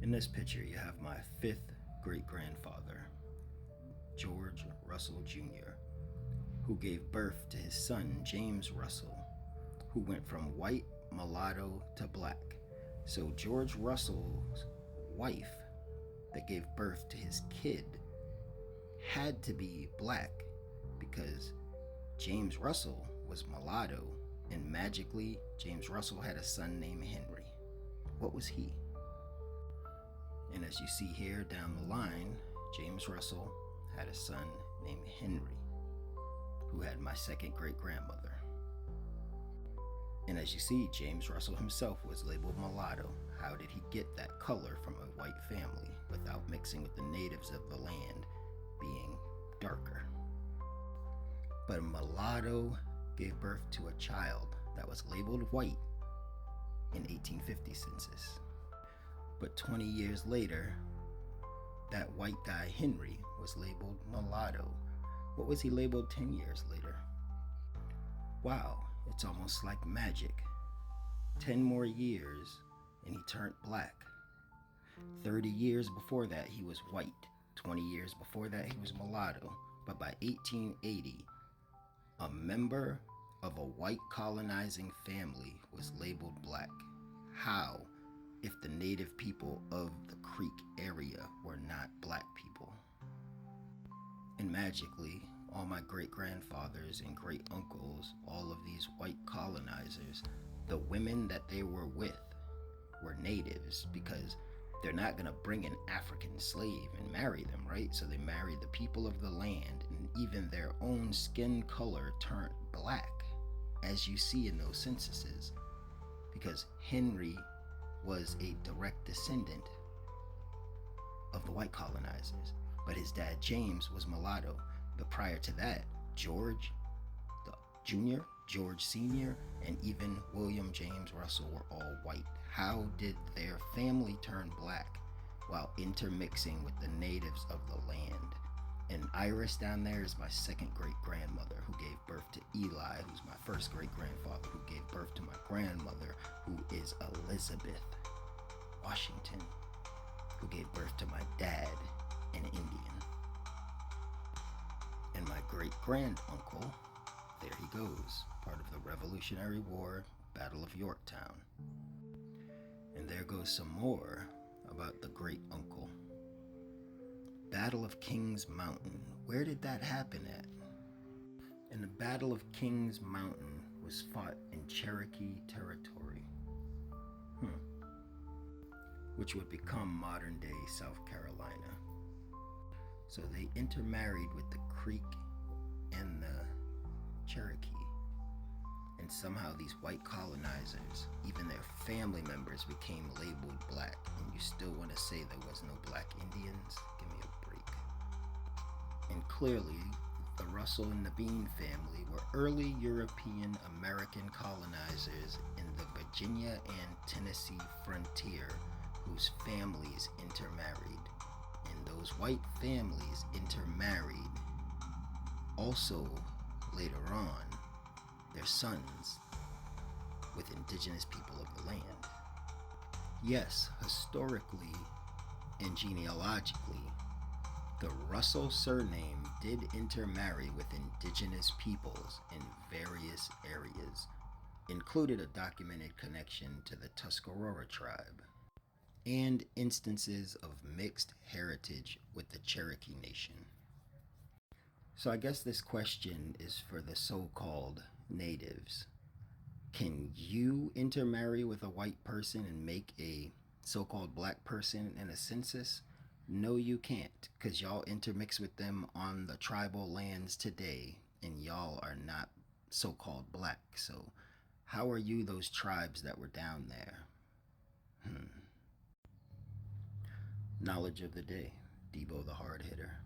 In this picture, you have my fifth great-grandfather, George Russell Jr., who gave birth to his son, James Russell, who went from white, mulatto to black. So George Russell's wife that gave birth to his kid had to be black because James Russell was mulatto, and magically James Russell had a son named Henry. What was he? And as you see here down the line, James Russell had a son named Henry, who had my second great-grandmother. And as you see, James Russell himself was labeled mulatto. How did he get that color from a white family without mixing with the natives of the land being darker? But a mulatto gave birth to a child that was labeled white in 1850 census. But 20 years later, that white guy, Henry, was labeled mulatto. What was he labeled 10 years later? Wow, it's almost like magic. 10 more years and he turned black. 30 years before that, he was white. 20 years before that, he was mulatto. But by 1880, a member of a white colonizing family was labeled black. How, if the native people of the Creek area were not black people? And magically, all my great-grandfathers and great-uncles, all of these white colonizers, the women that they were with were natives, because they're not going to bring an African slave and marry them, right? So they married the people of the land, and even their own skin color turned black, as you see in those censuses, because Henry was a direct descendant of the white colonizers, but his dad James was mulatto. But prior to that, George the Jr., George Sr., and even William James Russell were all white. How did their family turn black while intermixing with the natives of the land? And Iris down there is my second great-grandmother, who gave birth to Eli, who's my first great-grandfather, who gave birth to my grandmother, who is Elizabeth Washington, who gave birth to my dad, an Indian. And my great-granduncle, there he goes, part of the Revolutionary War, Battle of Yorktown. And there goes some more about the great-uncle. Battle of Kings Mountain. Where did that happen at? And the Battle of Kings Mountain was fought in Cherokee territory, which would become modern-day South Carolina. So they intermarried with the Creek and the Cherokee. And somehow these white colonizers, even their family members, became labeled black. And you still want to say there was no black Indians? Give me a break. And clearly, the Russell and the Bean family were early European American colonizers in the Virginia and Tennessee frontier, whose families intermarried. And those white families intermarried also later on their sons with indigenous people of the land. Yes, historically and genealogically, the Russell surname did intermarry with indigenous peoples in various areas, included a documented connection to the Tuscarora tribe, and instances of mixed heritage with the Cherokee Nation. So I guess this question is for the so-called natives. Can you intermarry with a white person and make a so-called black person in a census? No, you can't, because y'all intermix with them on the tribal lands today, and y'all are not so-called black. So how are you those tribes that were down there? Knowledge of the day. Debo the hard hitter.